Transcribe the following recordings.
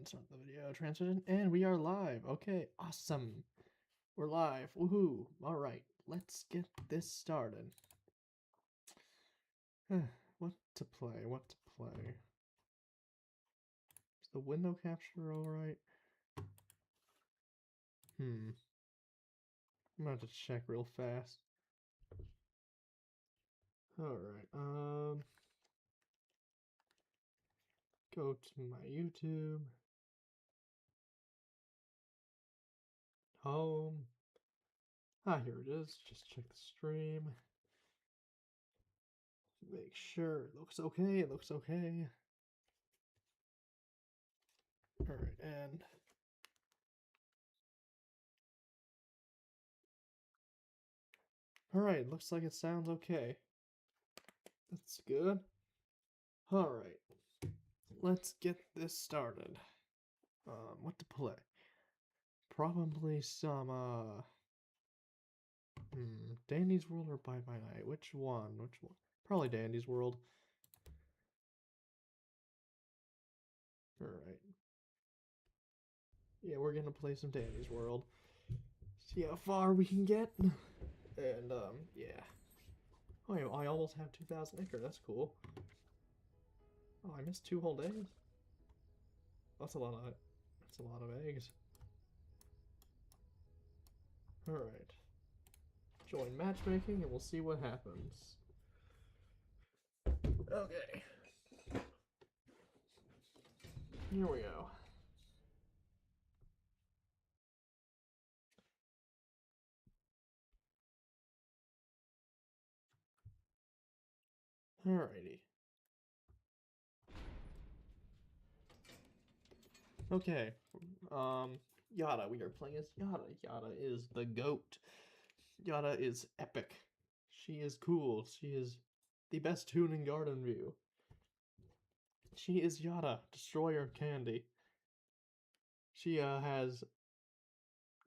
start the video transition, and we are live. Okay, awesome. We're live. Woohoo. Alright, let's get this started. What to play? What to play? Is the window capture alright? I'm gonna have to check real fast. Alright, go to my YouTube. Home. Here it is. Just check the stream. Make sure it looks okay. It looks okay. Alright, and alright, looks like it sounds okay. That's good. Alright, let's get this started. What to play? Probably some, Dandy's World or Bye Bye Night? Which one? Which one? Probably Dandy's World. Alright. Yeah, we're gonna play some Dandy's World. See how far we can get. And, yeah. Oh, yeah, I almost have 2,000 acre. That's cool. Oh, I missed 2 whole days. That's a lot of eggs. Alright. Join matchmaking and we'll see what happens. Okay. Here we go. Alrighty. Okay. Yada. We are playing as Yada. Yada is the GOAT. Yada is epic. She is cool. She is the best tune in Garden View. She is Yada, destroyer of candy. She has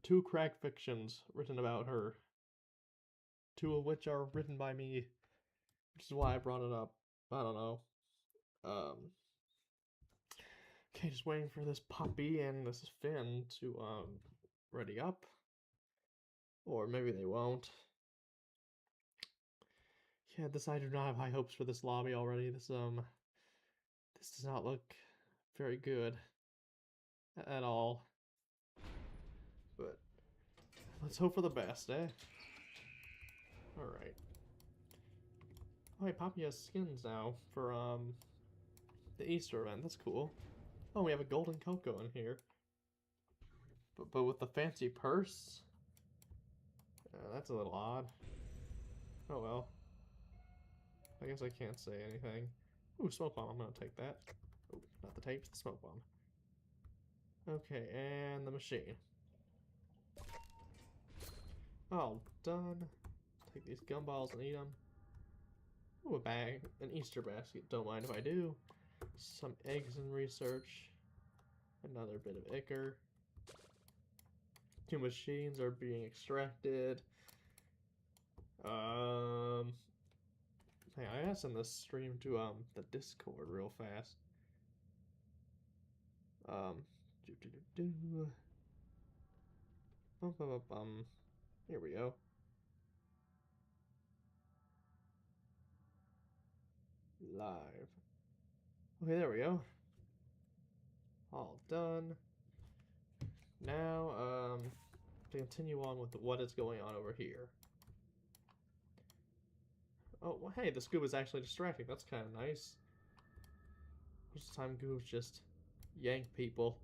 2 crack fictions written about her. 2 of which are written by me, which is why I brought it up. I don't know. Okay, just waiting for this puppy and this Finn to ready up. Or maybe they won't. Yeah, I do not have high hopes for this lobby already. This does not look very good at all. But let's hope for the best, eh? Alright. Oh, hey, Poppy has skins now for the Easter event. That's cool. Oh, we have a golden Coco in here. But with the fancy purse? That's a little odd. Oh well. I guess I can't say anything. Ooh, smoke bomb. I'm gonna take that. Oh, not the tapes, the smoke bomb. Okay, and the machine. All done. Take these gumballs and eat them. Ooh, a bag. An Easter basket. Don't mind if I do. Some eggs in research. Another bit of ichor. 2 machines are being extracted. Hey, I gotta send this stream to the Discord real fast. Here we go. Live. Okay, there we go. All done. Now, to continue on with what is going on over here. Oh, well, hey, the scuba's actually distracting. That's kind of nice. Most of the time, goobs just yank people.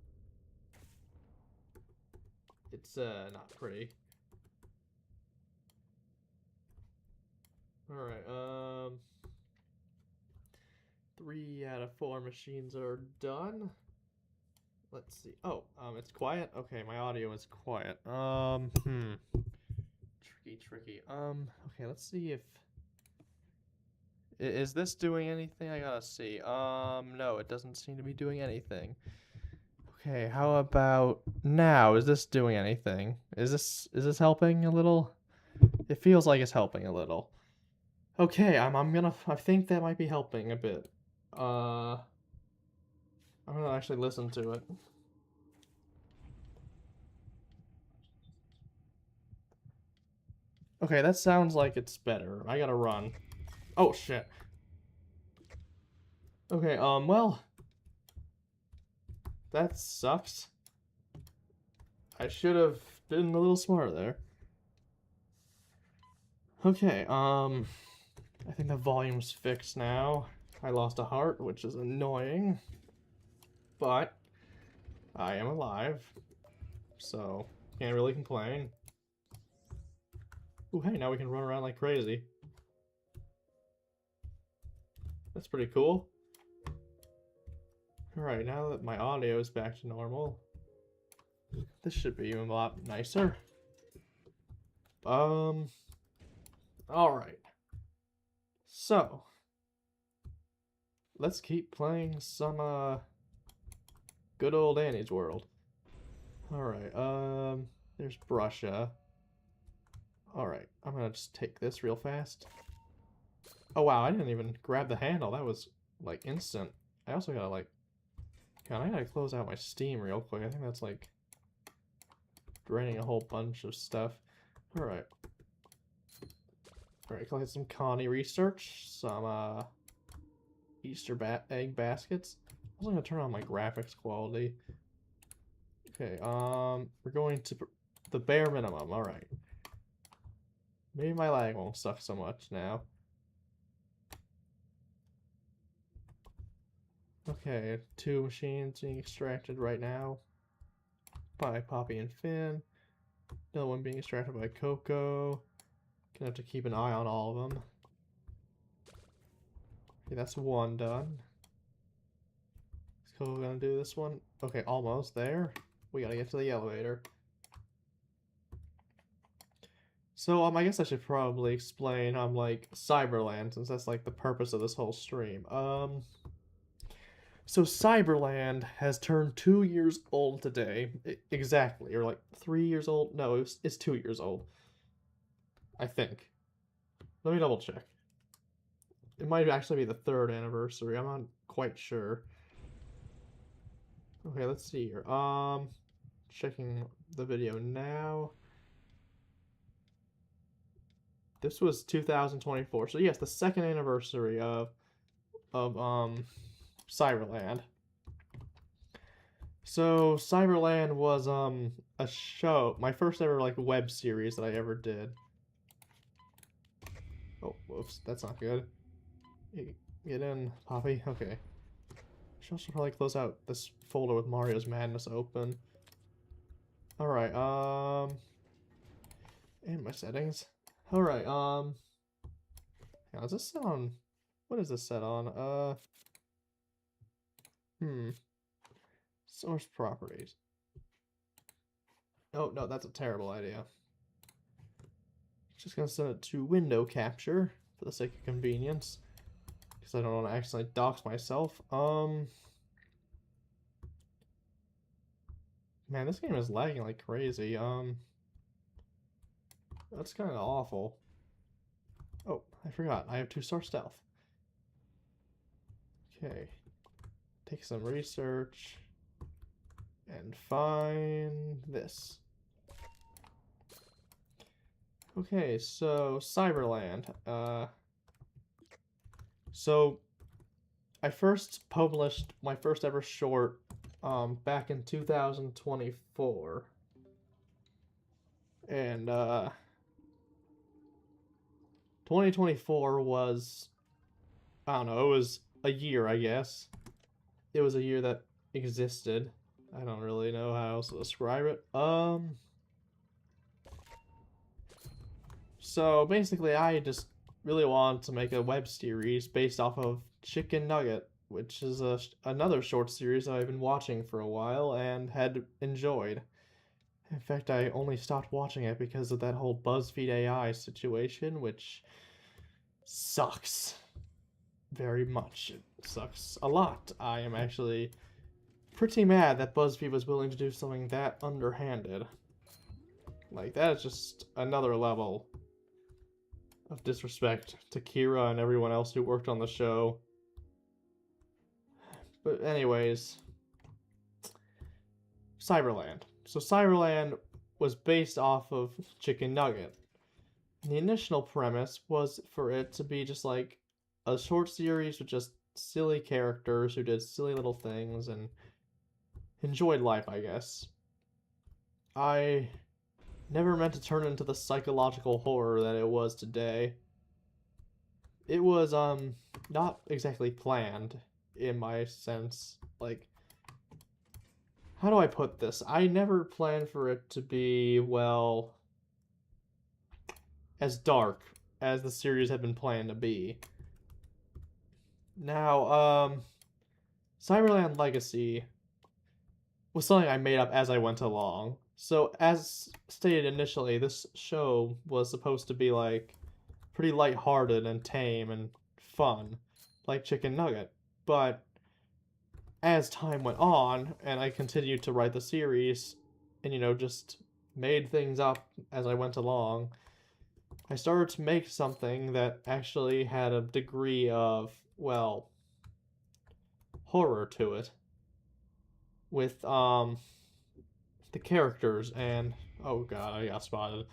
It's, not pretty. Alright, 3 out of 4 machines are done. Let's see. Oh, it's quiet? Okay, my audio is quiet. Tricky. Okay, let's see if... Is this doing anything? I gotta see. No, it doesn't seem to be doing anything. Okay, how about now? Is this doing anything? Is this helping a little? It feels like it's helping a little. Okay, I think that might be helping a bit. I'm gonna actually listen to it. Okay, that sounds like it's better. I gotta run. Oh, shit. Okay, well... That sucks. I should have been a little smarter there. Okay, I think the volume's fixed now. I lost a heart, which is annoying. But I am alive, so can't really complain. Ooh, hey, now we can run around like crazy. That's pretty cool. Alright, now that my audio is back to normal, this should be even a lot nicer. Alright. So, let's keep playing some, good old Annie's World. Alright, there's Brusha. Alright, I'm gonna just take this real fast. Oh wow, I didn't even grab the handle. That was, like, instant. I also gotta, like... God, I gotta close out my Steam real quick. I think that's, like, draining a whole bunch of stuff. Alright. Alright, collect some Connie research. Some, Easter egg baskets. I was gonna turn on my graphics quality. Okay, we're going to the bare minimum. Alright. Maybe my lag won't suck so much now. Okay, 2 machines being extracted right now by Poppy and Finn. Another one being extracted by Coco. Gonna have to keep an eye on all of them. Okay, that's one done. Is Coco gonna do this one? Okay, almost there. We gotta get to the elevator. So, I guess I should probably explain, like, Cyberland, since that's, like, the purpose of this whole stream. So Cyberland has turned 2 years old today. Exactly, or, like, 3 years old? No, it's 2 years old. I think. Let me double check. It might actually be the 3rd anniversary, I'm not quite sure. Okay, let's see here. Checking the video now. This was 2024. So yes, the 2nd anniversary of Cyberland. So Cyberland was a show, my first ever like web series that I ever did. Oh, whoops, that's not good. Get in, Poppy. Okay. Should also probably close out this folder with Mario's Madness open. Alright, and my settings. Alright, now is this set on, what is this set on? Source properties. Oh, no, that's a terrible idea. Just gonna set it to window capture for the sake of convenience. Because I don't want to accidentally dox myself. Man, this game is lagging like crazy. That's kind of awful. Oh, I forgot. I have 2-star stealth. Okay. Take some research. And find this. Okay, so Cyberland. So I first published my first ever short back in 2024. And 2024 was, I don't know, it was a year, I guess. It was a year that existed. I don't really know how else to describe it. So basically I just really wanted to make a web series based off of Chicken Nugget, which is another short series that I've been watching for a while and had enjoyed. In fact, I only stopped watching it because of that whole BuzzFeed AI situation, which sucks very much. It sucks a lot. I am actually pretty mad that BuzzFeed was willing to do something that underhanded. Like, that is just another level of disrespect to Kira and everyone else who worked on the show. But anyways, Cyberland. So Cyberland was based off of Chicken Nugget. The initial premise was for it to be just like a short series with just silly characters who did silly little things and enjoyed life, I guess. I never meant to turn into the psychological horror that it was today. It was not exactly planned in my sense. Like, how do I put this? I never planned for it to be, well, as dark as the series had been planned to be. Now, Cyberland Legacy was something I made up as I went along. So, as stated initially, this show was supposed to be like pretty lighthearted and tame and fun, like Chicken Nugget. But as time went on, and I continued to write the series, and just made things up as I went along, I started to make something that actually had a degree of, well, horror to it. With the characters and oh god, I got spotted.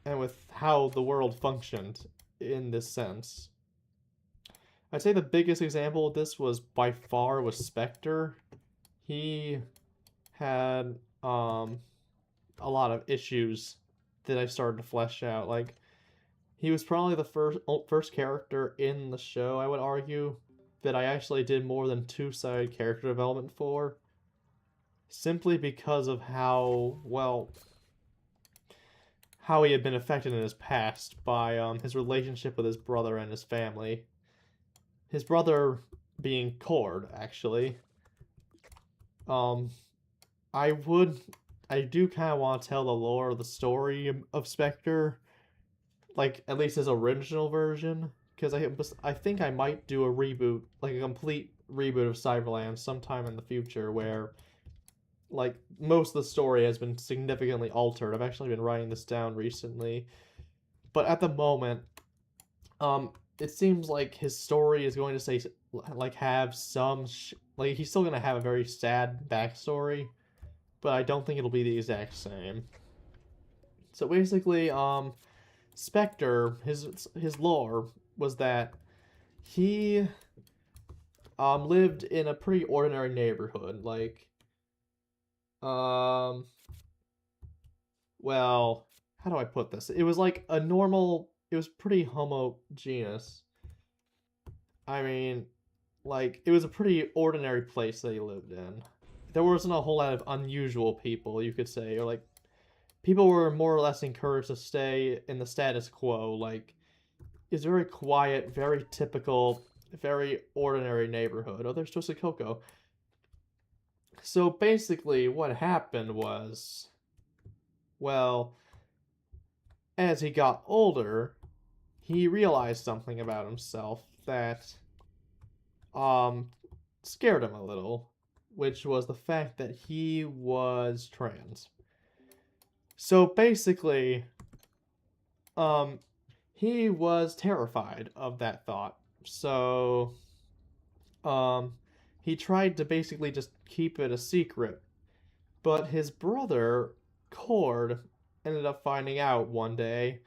And with how the world functioned in this sense. I'd say the biggest example of this was by far was Spectre. He had a lot of issues that I started to flesh out. Like he was probably the first character in the show, I would argue, that I actually did more than two-sided character development for, simply because of how, well, how he had been affected in his past by his relationship with his brother and his family. His brother being Cord, actually. Um, I would, I do kind of want to tell the lore of the story of Spectre, like at least his original version, because I think I might do a reboot, like a complete reboot of Cyberland sometime in the future, where like most of the story has been significantly altered. I've actually been writing this down recently, but at the moment, it seems like his story is going to say like have some like he's still going to have a very sad backstory, but I don't think it'll be the exact same. So basically, Spectre, his lore was that he lived in a pretty ordinary neighborhood, like um well, how do I put this? It was like a normal, it was pretty homogeneous. I mean, like, it was a pretty ordinary place that he lived in. There wasn't a whole lot of unusual people, you could say, or like, people were more or less encouraged to stay in the status quo. Like, it's very quiet, very typical, very ordinary neighborhood. Oh, there's Twisted Coco. So basically, what happened was, well, as he got older, he realized something about himself that um scared him a little, which was the fact that he was trans. So basically, um he was terrified of that thought. So um he tried to basically just keep it a secret, but his brother Cord ended up finding out one day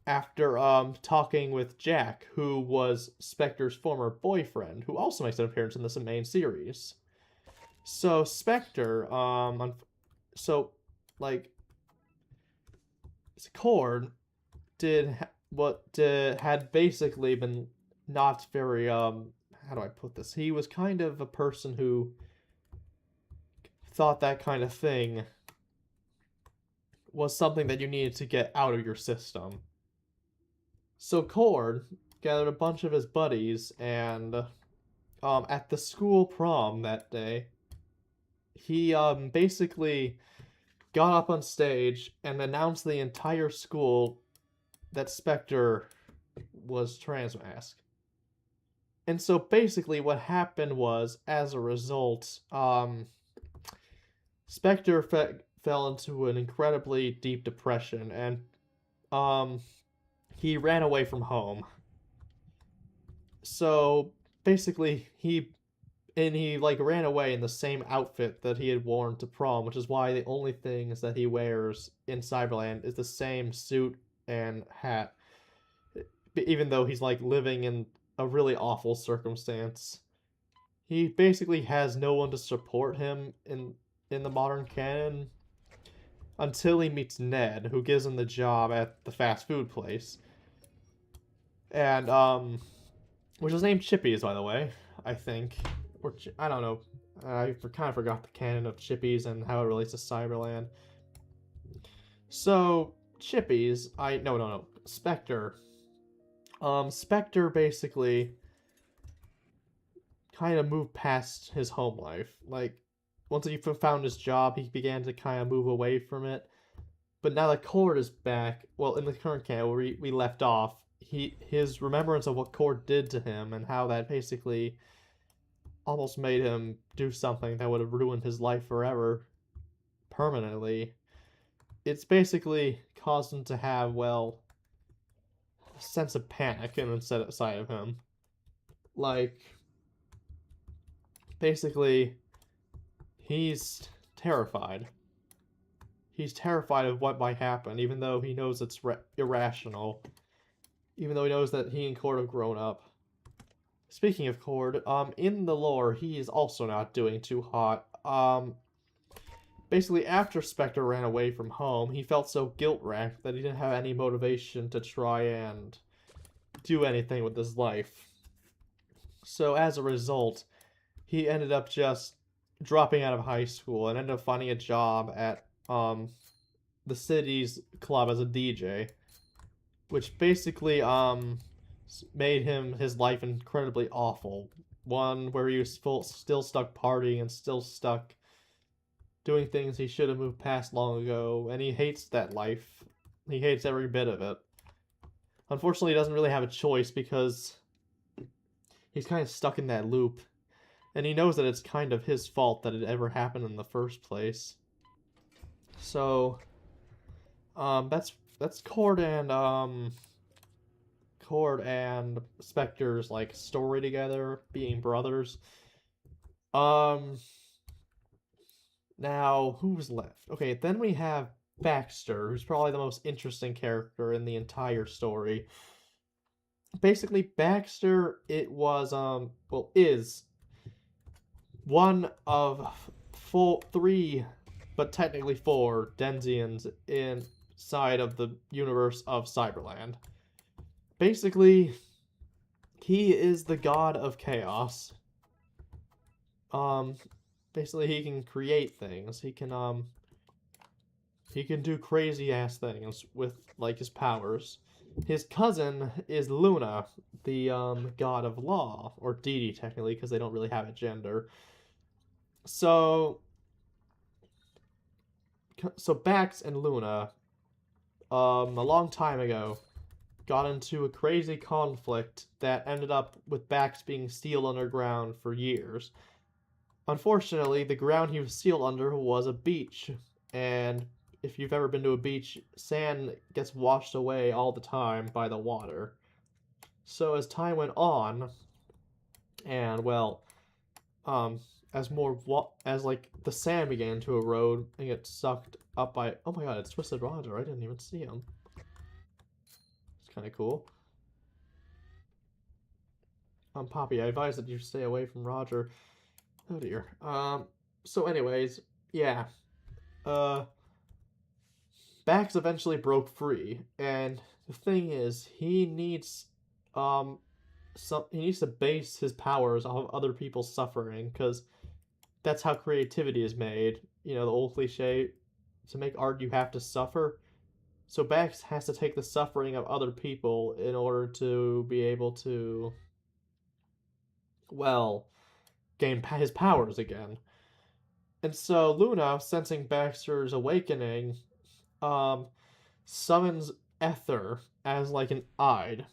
after talking with Jack, who was Spectre's former boyfriend, who also makes an appearance in this main series. So Spectre, so like Cord had basically been not very how do I put this? He was kind of a person who thought that kind of thing was something that you needed to get out of your system. So Cord gathered a bunch of his buddies and at the school prom that day, he basically got up on stage and announced the entire school that Spectre was trans mask. And so basically what happened was, as a result, Spectre fell into an incredibly deep depression, and he ran away from home. So basically he like ran away in the same outfit that he had worn to prom, which is why the only things that he wears in Cyberland is the same suit and hat, even though he's like living in a really awful circumstance. He basically has no one to support him in the modern canon until he meets Ned, who gives him the job at the fast food place. And which is named Chippies, by the way, I think. Or I don't know. I kind of forgot the canon of Chippies and how it relates to Cyberland. So Chippies, no, Spectre. Spectre basically kind of moved past his home life. Like once he found his job, he began to kind of move away from it. But now that Cord is back, well, in the current canon where we left off, his remembrance of what Cord did to him and how that basically almost made him do something that would have ruined his life forever, permanently. It's basically caused him to have, well, a sense of panic inside of him. Like, basically, he's terrified. He's terrified of what might happen, even though he knows it's irrational. Even though he knows that he and Cord have grown up. Speaking of Cord, in the lore, he is also not doing too hot. Basically, after Spectre ran away from home, he felt so guilt-racked that he didn't have any motivation to try and do anything with his life. So as a result, he ended up just dropping out of high school and ended up finding a job at the city's club as a DJ, which basically made his life incredibly awful. One where he was still stuck partying and still stuck doing things he should have moved past long ago, and he hates that life. He hates every bit of it. Unfortunately, he doesn't really have a choice because he's kind of stuck in that loop, and he knows that it's kind of his fault that it ever happened in the first place. So, that's Cord and Spectre's like story together, being brothers. Now who's left? Okay, then we have Baxter, who's probably the most interesting character in the entire story. Basically, Baxter is one of three, but technically four Denzians inside of the universe of Cyberland. Basically, he is the god of chaos. Basically he can create things. He can do crazy ass things with like his powers. His cousin is Luna, the god of law, or deity technically, because they don't really have a gender. So Bax and Luna, a long time ago, got into a crazy conflict that ended up with Bax being sealed underground for years. Unfortunately, the ground he was sealed under was a beach, and if you've ever been to a beach, sand gets washed away all the time by the water. So as time went on, and well, as like the sand began to erode and get sucked up by, oh my god, it's Twisted Roger. I didn't even see him. It's kind of cool. Poppy, I advise that you stay away from Roger. Oh dear. So anyways, yeah. Bax eventually broke free, and the thing is, he needs to base his powers off of other people's suffering, because that's how creativity is made. You know, the old cliche, to make art you have to suffer. So Bax has to take the suffering of other people in order to be able to, well, gain his powers again. And so Luna, sensing Baxter's awakening, summons Ether as like an Ide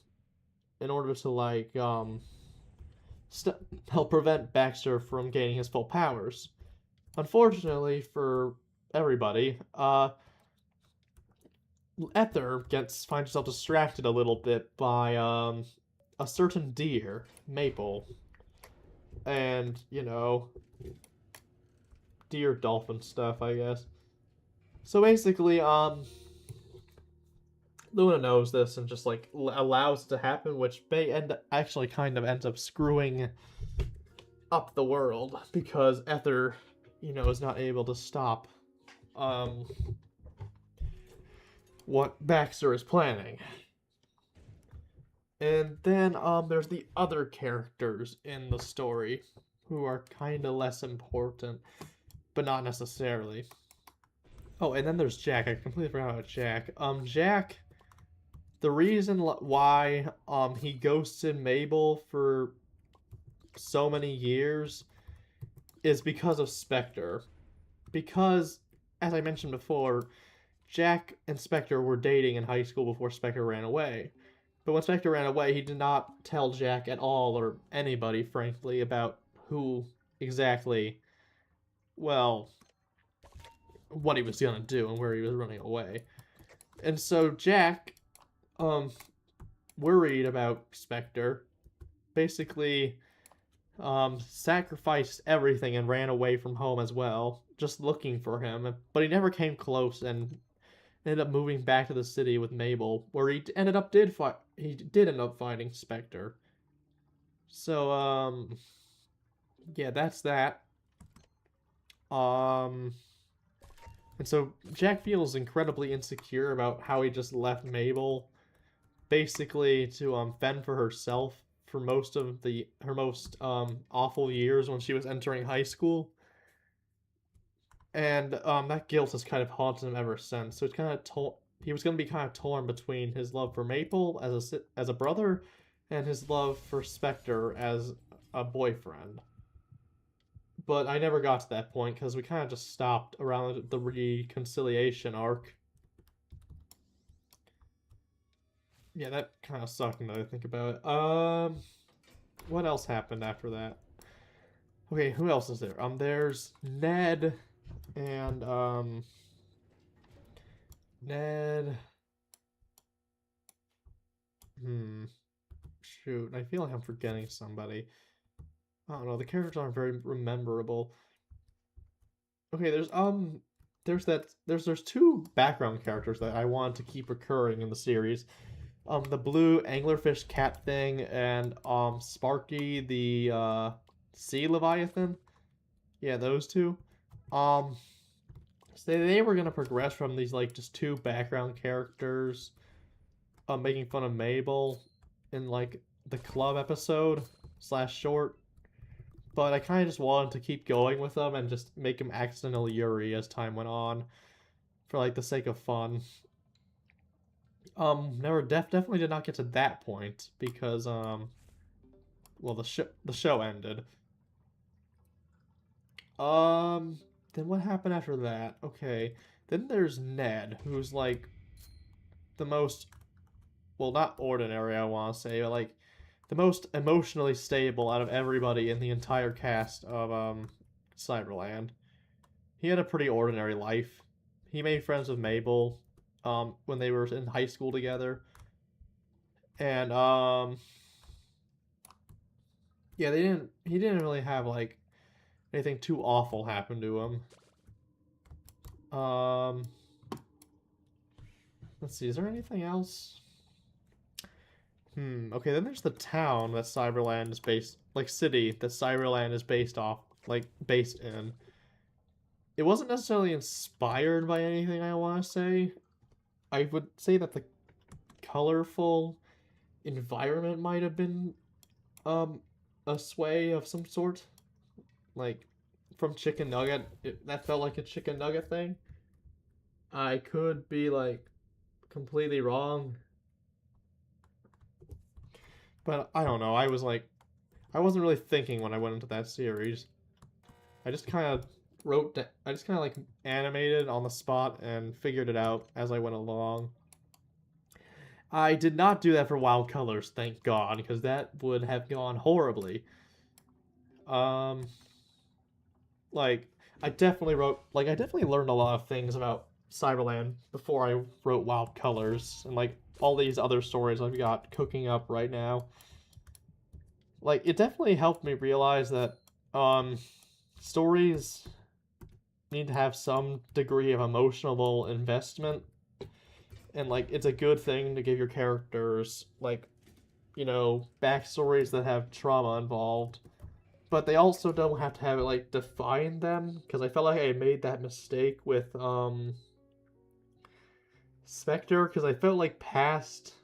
in order to like help prevent Baxter from gaining his full powers. Unfortunately for everybody, Ether finds herself distracted a little bit by a certain deer, Maple, and you know, deer dolphin stuff, I guess. So basically, Luna knows this and just like allows it to happen, which may actually kind of ends up screwing up the world because Ether, is not able to stop um what Baxter is planning. And then there's the other characters in the story who are kind of less important, but not necessarily. Oh, and then there's Jack. I completely forgot about Jack. Jack, the reason why he ghosted Mabel for so many years is because of Spectre. Because, as I mentioned before, Jack and Spectre were dating in high school before Spectre ran away. But when Spectre ran away, he did not tell Jack at all, or anybody, frankly, about who exactly, well, what he was gonna do and where he was running away. And so Jack, worried about Spectre, basically, sacrificed everything and ran away from home as well, just looking for him. But he never came close and ended up moving back to the city with Mabel, where he ended up end up finding Spectre. So yeah, that's that. And so Jack feels incredibly insecure about how he just left Mabel, basically to fend for herself for most of her most awful years when she was entering high school. And that guilt has kind of haunted him ever since. So it's kind of he was going to be kind of torn between his love for Maple as a brother and his love for Spectre as a boyfriend. But I never got to that point because we kind of just stopped around the reconciliation arc. Yeah, that kind of sucked now that I think about it. What else happened after that? Okay, who else is there? There's Ned and Ned. Shoot, I feel like I'm forgetting somebody. I don't know, the characters aren't very rememberable. Okay, there's two background characters that I want to keep recurring in the series. The blue anglerfish cat thing and Sparky the sea leviathan. Yeah, those two. So they were gonna progress from these like just two background characters making fun of Mabel in like the club episode / short. But I kind of just wanted to keep going with them and just make him accidental Yuri as time went on, for like the sake of fun. Definitely did not get to that point because well the show ended. Then what happened after that? Okay, then there's Ned, who's like the most, well, not ordinary, I want to say, but like the most emotionally stable out of everybody in the entire cast of Cyberland. He had a pretty ordinary life. He made friends with Mabel when they were in high school together. And yeah, he didn't really have like anything too awful happen to him. Let's see, is there anything else? Okay, then there's the town that Cyberland is based, like city that Cyberland is based in. It wasn't necessarily inspired by anything, I want to say. I would say that the colorful environment might have been a sway of some sort. Like from Chicken Nugget, that felt like a Chicken Nugget thing. I could be like completely wrong. But I don't know. I wasn't really thinking when I went into that series. I just kind of like animated on the spot and figured it out as I went along. I did not do that for Wild Colors, thank God, because that would have gone horribly. Like I definitely learned a lot of things about Cyberland before I wrote Wild Colors and like all these other stories I've got cooking up right now. Like it definitely helped me realize that stories need to have some degree of emotional investment and like it's a good thing to give your characters like, you know, backstories that have trauma involved. But they also don't have to have it like define them, because I felt like I made that mistake with Spectre, because I felt like past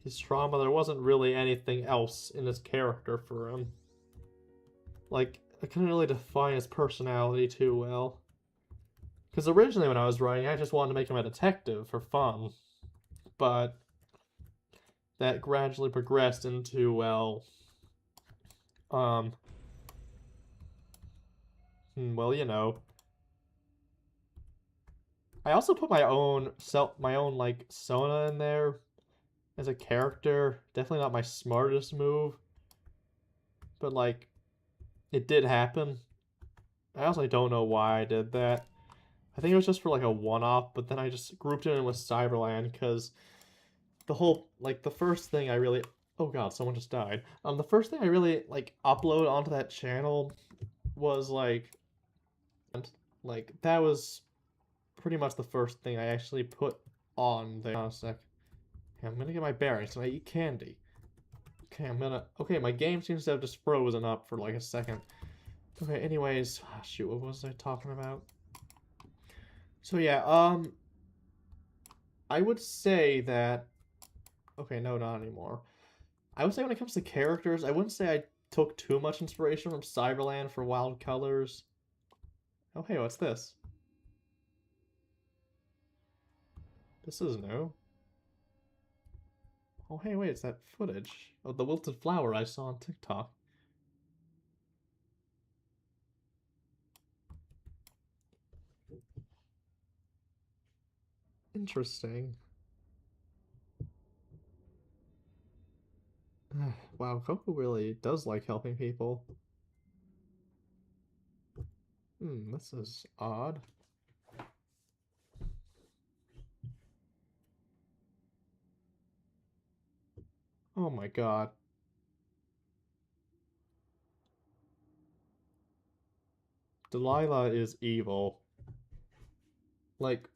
his trauma there wasn't really anything else in his character for him. Like I couldn't really define his personality too well. Because originally when I was writing, I just wanted to make him a detective for fun, but that gradually progressed into, um, well, you know. I also put my own like Sona in there as a character. Definitely not my smartest move, but like it did happen. I also don't know why I did that. I think it was just for like a one-off, but then I just grouped it in with Cyberland because the whole like the first thing I really, oh god, someone just died. The first thing I really like upload onto that channel was like that was pretty much the first thing I actually put on there. Hold on a sec. Okay, I'm gonna get my bearings and I eat candy. Okay, okay, my game seems to have just frozen up for like a second. Okay, anyways, shoot, what was I talking about? So yeah, I would say that, okay, no, not anymore. I would say when it comes to characters, I wouldn't say I took too much inspiration from Cyberland for Wild Colors. Oh, hey, what's this? This is new. Oh, hey, wait, it's that footage of the wilted flower I saw on TikTok. Interesting. Wow, Coco really does like helping people. This is odd. Oh my god. Delilah is evil. Like,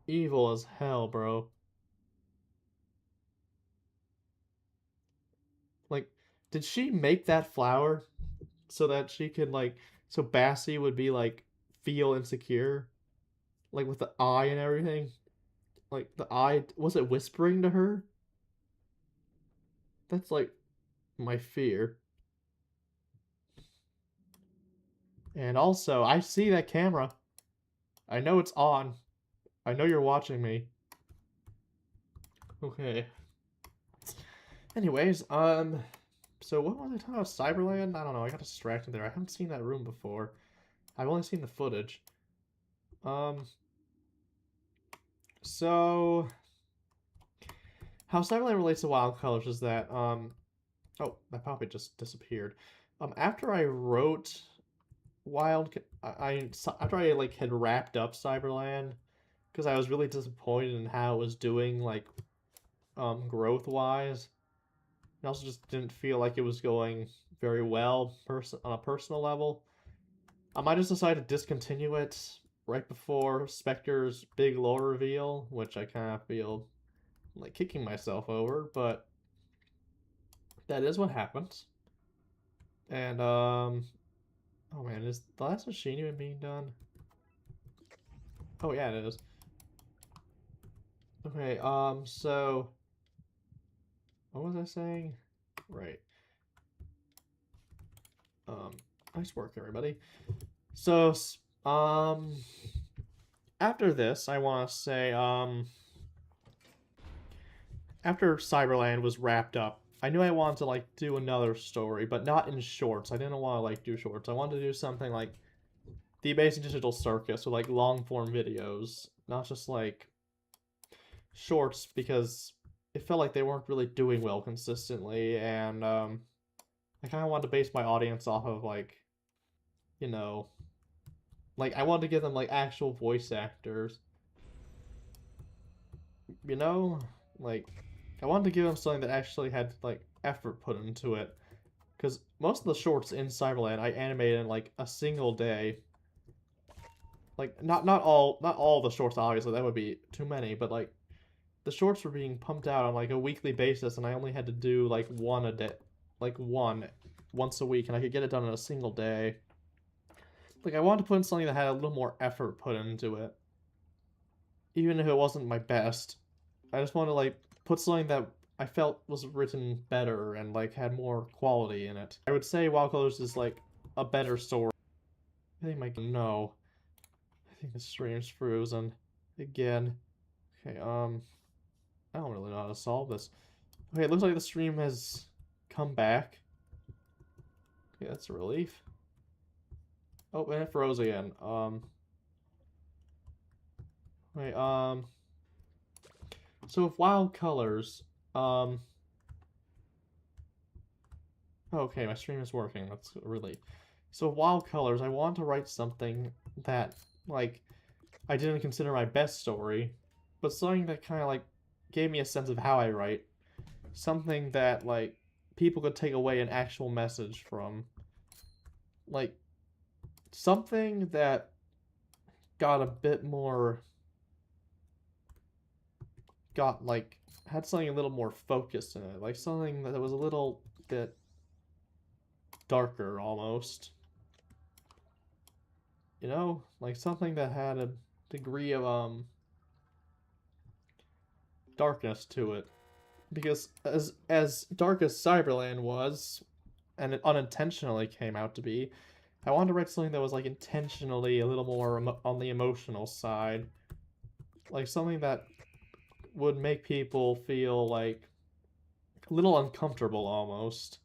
evil as hell, bro. Like, did she make that flower so that she could, like, so Bassie would be, like, feel insecure? Like, with the eye and everything? Like, the eye, was it whispering to her? That's, like, my fear. And also, I see that camera. I know it's on. I know you're watching me. Okay. Anyways, so what was I talking about? Cyberland? I don't know, I got distracted there. I haven't seen that room before. I've only seen the footage. Um, so how Cyberland relates to Wild Colors is that, oh, that puppet just disappeared. After I wrote after I like had wrapped up Cyberland, because I was really disappointed in how it was doing, like, growth wise. I also just didn't feel like it was going very well on a personal level. I just decided to discontinue it right before Spectre's big lore reveal, which I kind of feel like kicking myself over, but that is what happens. And oh man, is the last machine even being done? Oh yeah, it is. Okay, so what was I saying? Right. Nice work, everybody. So, after this, I want to say, after Cyberland was wrapped up, I knew I wanted to, like, do another story, but not in shorts. I didn't want to, like, do shorts. I wanted to do something like The Amazing Digital Circus, or, like, long-form videos, not just, like, shorts, because it felt like they weren't really doing well consistently, and, I kind of wanted to base my audience off of, like, you know, like, I wanted to give them, like, actual voice actors. You know? Like, I wanted to give them something that actually had, like, effort put into it. Because most of the shorts in Cyberland I animated in, like, a single day. Like, not all the shorts, obviously, that would be too many, but, like, the shorts were being pumped out on like a weekly basis, and I only had to do like one a day, like one once a week, and I could get it done in a single day. Like I wanted to put in something that had a little more effort put into it, even if it wasn't my best. I just wanted to like put something that I felt was written better and like had more quality in it. I would say Wild Colors is like a better story. I think my no. I think the stream's frozen again. Okay, I don't really know how to solve this. Okay, it looks like the stream has come back. Okay, that's a relief. Oh, and it froze again. Wait, so with Wild Colors, okay, my stream is working. That's a relief. So Wild Colors, I want to write something that, like, I didn't consider my best story, but something that kind of, like, gave me a sense of how I write. Something that, like, people could take away an actual message from. Like, something that got a bit more... got, like, had something a little more focused in it. Like, something that was a little bit darker, almost. You know? Like, something that had a degree of, darkness to it. Because as dark as Cyberland was, and it unintentionally came out to be, I wanted to write something that was like intentionally a little more on the emotional side, like something that would make people feel like a little uncomfortable almost.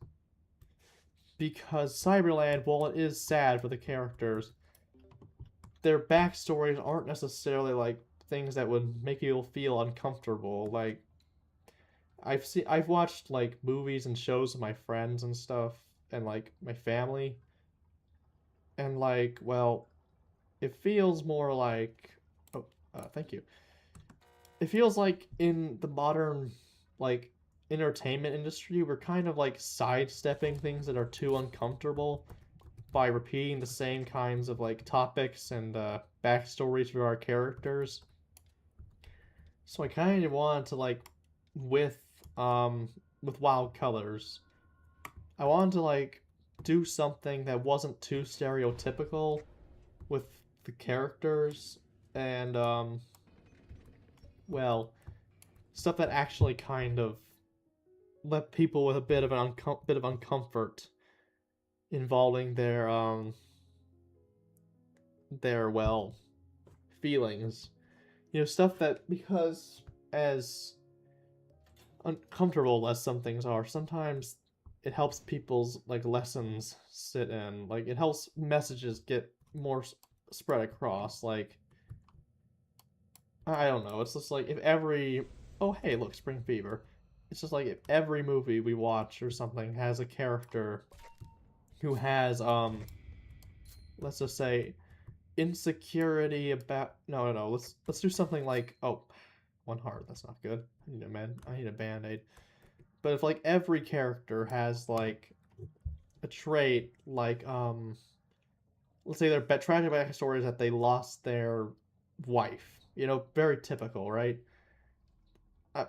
Because Cyberland, while it is sad for the characters, their backstories aren't necessarily like things that would make people feel uncomfortable. Like I've watched like movies and shows with my friends and stuff and like my family, and like, well, it feels more like, oh, thank you. It feels like in the modern like entertainment industry, we're kind of like sidestepping things that are too uncomfortable by repeating the same kinds of like topics and backstories for our characters. So I kind of wanted to like with with Wild Colors, I wanted to like do something that wasn't too stereotypical with the characters, and well, stuff that actually kind of left people with a bit of an bit of uncomfort involving their well feelings. You know, stuff that, because as uncomfortable as some things are, sometimes it helps people's like lessons sit in. Like it helps messages get more spread across. Like I don't know. It's just like if every, oh hey, look, Spring Fever. It's just like if every movie we watch or something has a character who has let's just say insecurity about, no, let's do something like, oh, one heart, that's not good. I need a band-aid. But if like every character has like a trait like let's say their tragic backstory is that they lost their wife, you know, very typical, right?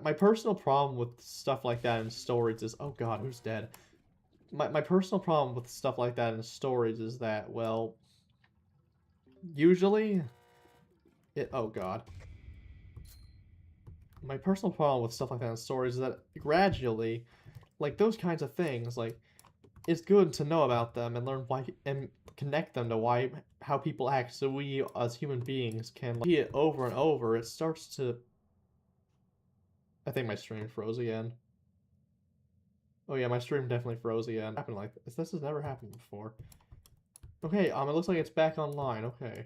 My personal problem with stuff like that in stories is, oh god, who's dead? My personal problem with stuff like that in stories is that, well, usually it, oh god. My personal problem with stuff like that in stories is that gradually, like those kinds of things, like it's good to know about them and learn why and connect them to why how people act, so we as human beings can like, see it over and over. It starts to, I think my stream froze again. Oh yeah, my stream definitely froze again. Happened like this. This has never happened before. Okay, it looks like it's back online. Okay.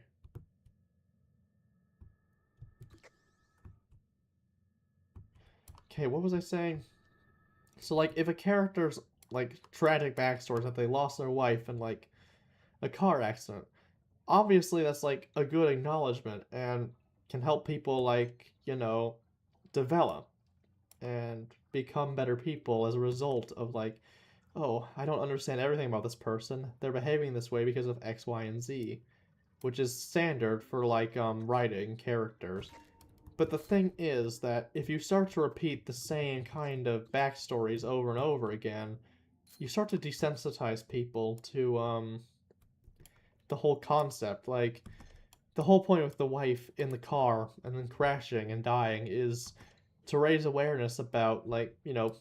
Okay, what was I saying? So like if a character's like tragic backstory that they lost their wife in like a car accident, obviously that's like a good acknowledgement and can help people like, you know, develop and become better people as a result of like, oh, I don't understand everything about this person. They're behaving this way because of X, Y, and Z, which is standard for like writing characters. But the thing is that if you start to repeat the same kind of backstories over and over again, you start to desensitize people to the whole concept. Like, the whole point with the wife in the car and then crashing and dying is to raise awareness about, like, you know,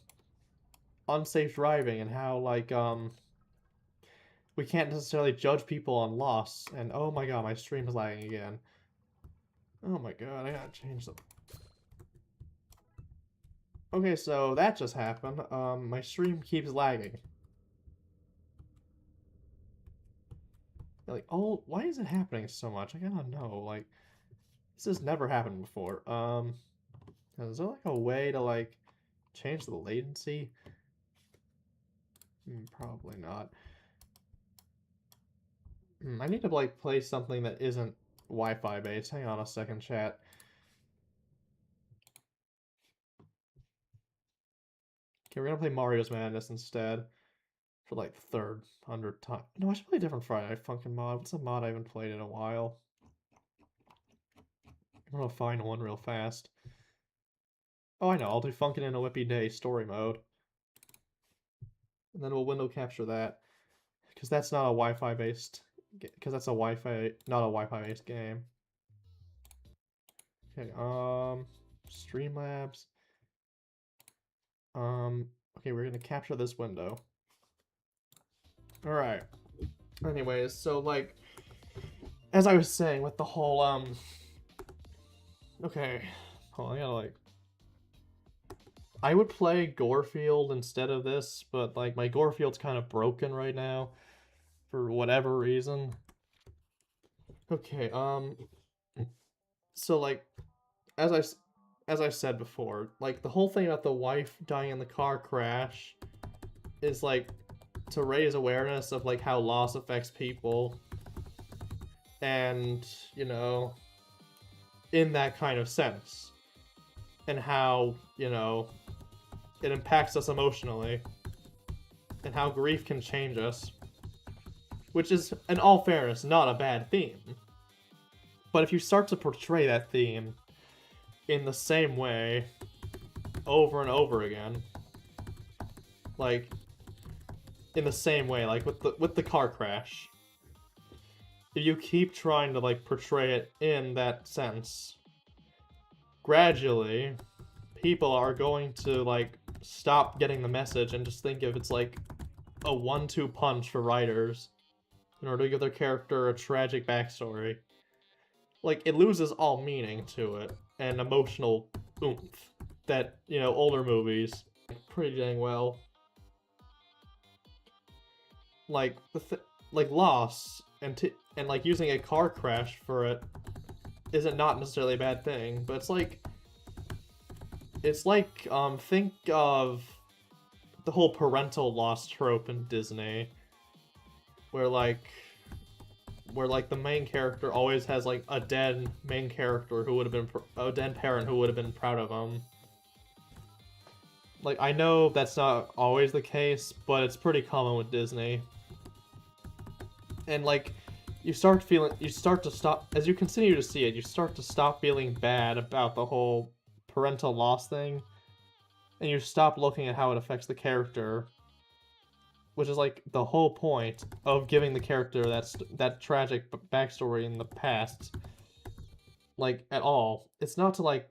unsafe driving and how, like, we can't necessarily judge people on loss. And oh my god, my stream is lagging again. Oh my god, I gotta change the... Okay, so that just happened. My stream keeps lagging. Like, oh, why is it happening so much? I gotta know, like, this has never happened before. Is there, like, a way to, like, change the latency? Probably not. I need to, like, play something that isn't Wi-Fi based. Hang on a second, chat. Okay, we're gonna play Mario's Madness instead. For, like, the 300th time. No, I should play a different Friday Night Funkin' mod. What's a mod I haven't played in a while? I'm gonna find one real fast. Oh, I know. I'll do Funkin' in a Whippy Day story mode. And then we'll window capture that. Because that's not a Wi-Fi based... Because that's a Wi-Fi... Not a Wi-Fi based game. Okay, Streamlabs. Okay, we're gonna capture this window. Alright. Anyways, so, like... As I was saying with the whole, Okay. Hold on, I gotta, like... I would play Gorefield instead of this, but, like, my Gorefield's kind of broken right now. For whatever reason. Okay, So, like, as I said before, like, the whole thing about the wife dying in the car crash is, like, to raise awareness of, like, how loss affects people. And, you know, in that kind of sense. And how, you know, it impacts us emotionally. And how grief can change us. Which is, in all fairness, not a bad theme. But if you start to portray that theme in the same way over and over again, like, in the same way, like with the car crash, if you keep trying to, like, portray it in that sense, gradually people are going to, like, stop getting the message and just think of it's like a 1-2 punch for writers in order to give their character a tragic backstory. Like, it loses all meaning to it and emotional oomph that, you know, older movies pretty dang well. Like, like Lost and like using a car crash for it isn't not necessarily a bad thing, but it's like think of the whole parental loss trope in Disney, where the main character always has, like, a dead main character who would have been a dead parent who would have been proud of him. Like, I know that's not always the case, but it's pretty common with Disney. And, like, you start to stop, as you continue to see it, you start to stop feeling bad about the whole parental loss thing, and you stop looking at how it affects the character, which is, like, the whole point of giving the character that tragic backstory in the past, like, at all. It's not to, like,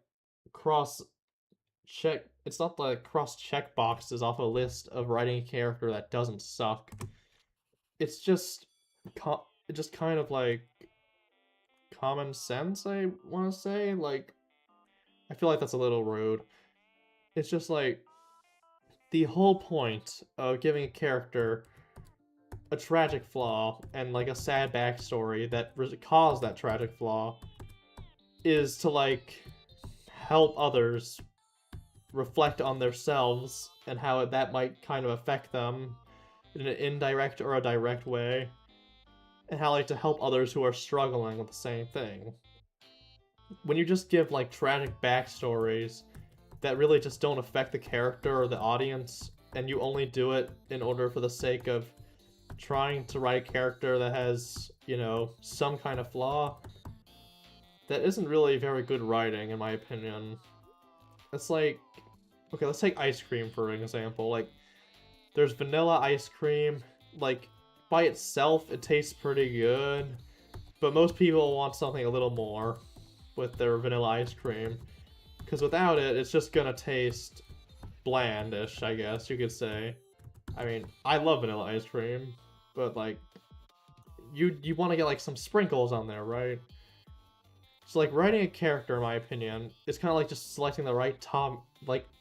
it's not to, like, cross-check boxes off a list of writing a character that doesn't suck. It's just kind of, like, common sense, I want to say. Like, I feel like that's a little rude. It's just, like, the whole point of giving a character a tragic flaw and, like, a sad backstory that caused that tragic flaw is to, like, help others reflect on themselves and how that might kind of affect them in an indirect or a direct way, and how, like, to help others who are struggling with the same thing. When you just give, like, tragic backstories that really just don't affect the character or the audience, and you only do it in order for the sake of trying to write a character that has, you know, some kind of flaw, that isn't really very good writing, in my opinion. It's like, okay, let's take ice cream for an example. Like, there's vanilla ice cream. Like, by itself, it tastes pretty good. But most people want something a little more with their vanilla ice cream. Because without it, it's just gonna taste blandish, I guess you could say. I mean, I love vanilla ice cream, but like, you want to get like some sprinkles on there, right? So like writing a character, in my opinion, is kind of like just selecting the right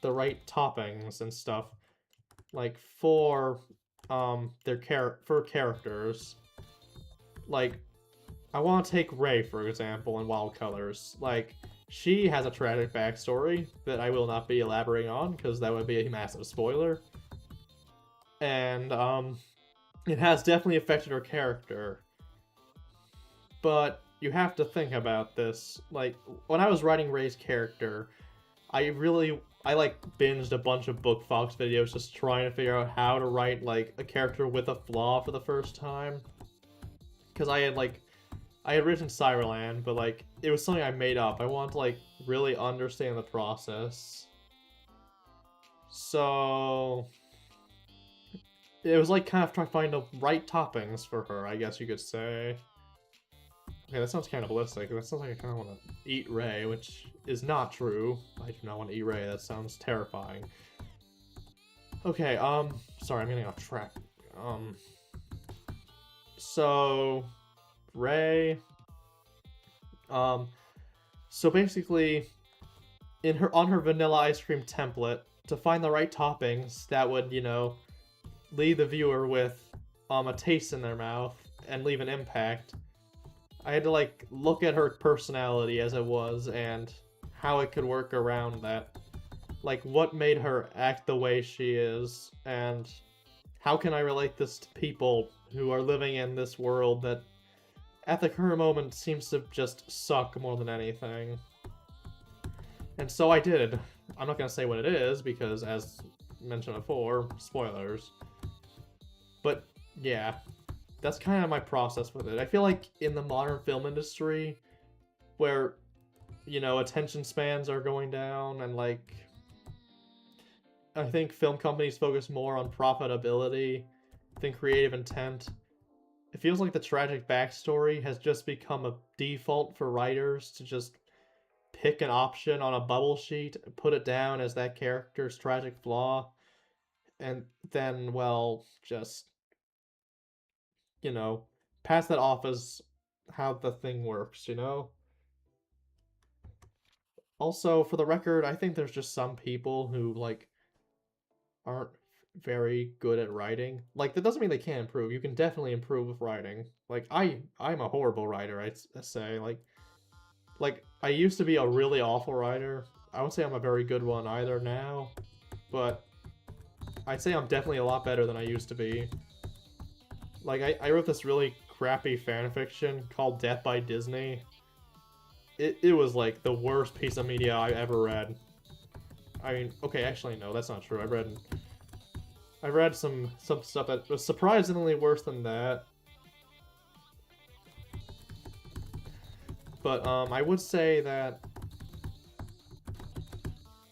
the right toppings and stuff, like for for characters. Like, I want to take Rey for example in Wild Colors. Like, she has a tragic backstory that I will not be elaborating on because that would be a massive spoiler. And it has definitely affected her character. But you have to think about this. Like, when I was writing Rey's character, I like binged a bunch of Book Fox videos just trying to figure out how to write like a character with a flaw for the first time. Because I had written Cyberland, but like it was something I made up. I wanted to like really understand the process. So it was like kind of trying to find the right toppings for her, I guess you could say. Okay, that sounds cannibalistic. That sounds like I kind of want to eat Rey, which is not true. I do not want to eat Rey. That sounds terrifying. Okay, sorry, I'm getting off track. So Rey, so basically, on her vanilla ice cream template, to find the right toppings that would, you know, leave the viewer with a taste in their mouth and leave an impact, I had to like look at her personality as it was and how it could work around that. Like, what made her act the way she is, and how can I relate this to people who are living in this world that at the current moment seems to just suck more than anything. And so I did. I'm not gonna say what it is because, as mentioned before, spoilers. But yeah, that's kind of my process with it. I feel like in the modern film industry, where, you know, attention spans are going down and like, I think film companies focus more on profitability than creative intent. It feels like the tragic backstory has just become a default for writers to just pick an option on a bubble sheet, put it down as that character's tragic flaw, and then, well, just, you know, pass that off as how the thing works, you know? Also, for the record, I think there's just some people who, like, aren't very good at writing. Like, that doesn't mean they can't improve. You can definitely improve with writing. Like, I'm a horrible writer, I'd say. Like, I used to be a really awful writer. I won't say I'm a very good one either now, but I'd say I'm definitely a lot better than I used to be. Like, I wrote this really crappy fanfiction called Death by Disney. It was, like, the worst piece of media I ever read. I mean, okay, actually, no, that's not true. I read some stuff that was surprisingly worse than that. But, I would say that...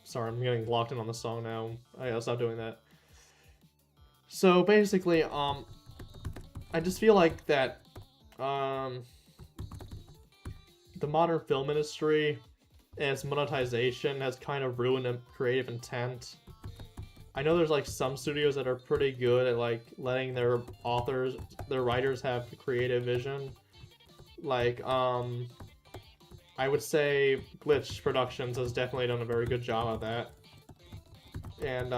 Sorry, I'm getting locked in on the song now. I gotta stop doing that. So, basically, I just feel like that, the modern film industry and its monetization has kind of ruined creative intent. I know there's, like, some studios that are pretty good at, like, letting their writers have creative vision. Like, I would say Glitch Productions has definitely done a very good job of that. And,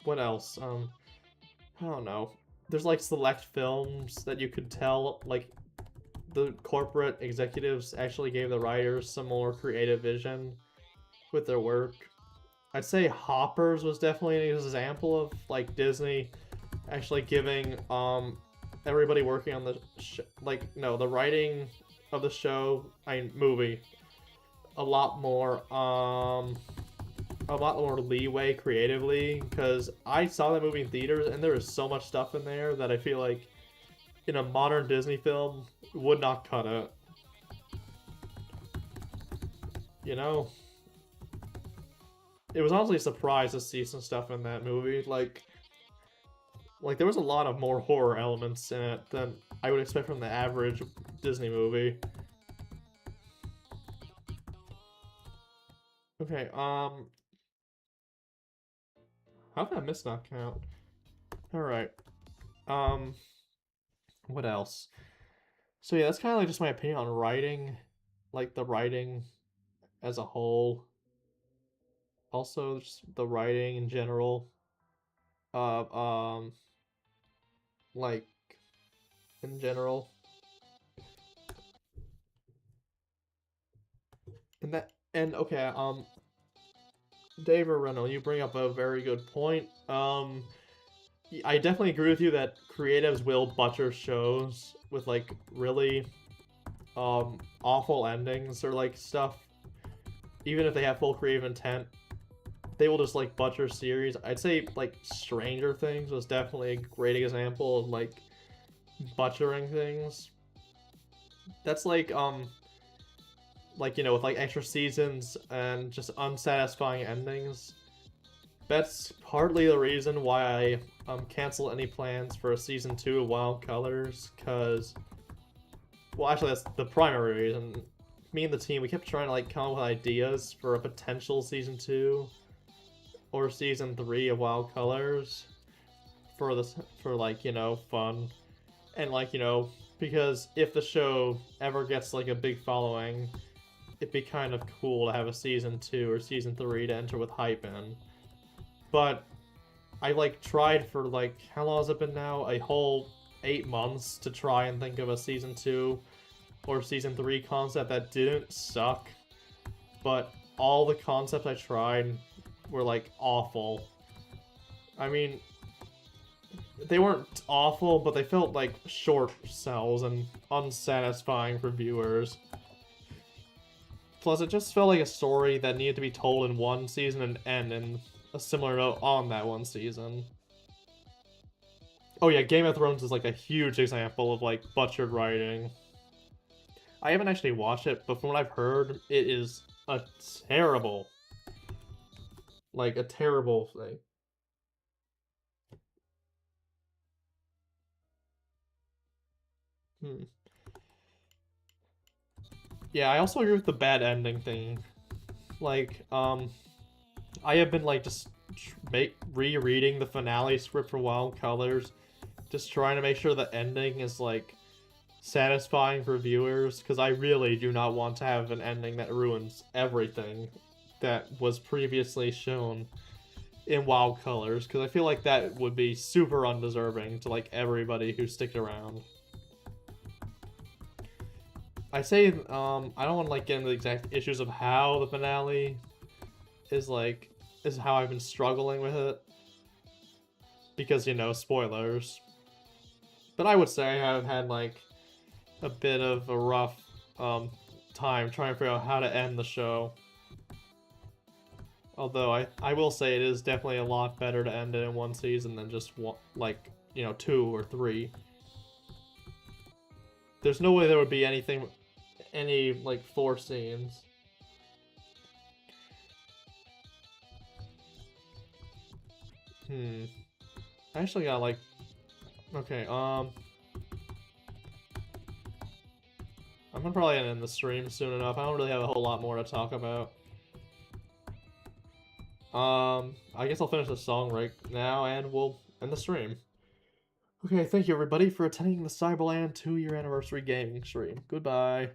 what else? I don't know. There's, like, select films that you could tell, like, the corporate executives actually gave the writers some more creative vision with their work. I'd say Hoppers was definitely an example of, like, Disney actually giving, everybody working on the the writing of the show, movie, a lot more leeway creatively, because I saw that movie in theaters and there is so much stuff in there that I feel like in a modern Disney film would not cut it. You know? It was honestly a surprise to see some stuff in that movie. Like there was a lot of more horror elements in it than I would expect from the average Disney movie. Okay, how did I miss not count? Alright. Um what else? So yeah, that's kinda like just my opinion on writing. Like the writing as a whole. Also just the writing in general. Uh like in general. And okay, Dave or Reynolds, you bring up a very good point. I definitely agree with you that creatives will butcher shows with like really awful endings or like stuff. Even if they have full creative intent, they will just like butcher series. I'd say like Stranger Things was definitely a great example of like butchering things. That's like you know with like extra seasons and just unsatisfying endings. That's partly the reason why I canceled any plans for a season 2 of Wild Colors, cause well actually that's the primary reason. Me and the team we kept trying to like come up with ideas for a potential season 2 or season 3 of Wild Colors for this for like, you know, fun. And like, you know, because if the show ever gets like a big following, it'd be kind of cool to have a season 2 or season 3 to enter with hype in. But I like tried for like how long has it been now? A whole 8 months to try and think of a season 2 or season 3 concept that didn't suck. But all the concepts I tried were like awful. I mean, they weren't awful, but they felt like short sells and unsatisfying for viewers. Plus, it just felt like a story that needed to be told in one season and end in a similar note on that one season. Oh yeah, Game of Thrones is like a huge example of like butchered writing. I haven't actually watched it, but from what I've heard, it is a terrible, like a terrible thing. Hmm. Yeah, I also agree with the bad ending thing. Like, I have been like just rereading the finale script for Wild Colors, just trying to make sure the ending is like satisfying for viewers, because I really do not want to have an ending that ruins everything that was previously shown in Wild Colors, because I feel like that would be super undeserving to like everybody who sticked around. I say I don't want to like get into the exact issues of how the finale is like is how I've been struggling with it, because you know spoilers. But I would say I've had like a bit of a rough time trying to figure out how to end the show. Although I will say it is definitely a lot better to end it in one season than just one, like, you know, 2 or 3. There's no way there would be anything, any like 4 scenes. Hmm. I actually got like, okay, I'm gonna probably end the stream soon enough. I don't really have a whole lot more to talk about. I guess I'll finish the song right now and we'll end the stream. Okay, thank you everybody for attending the Cyberland 2-year anniversary gaming stream. Goodbye.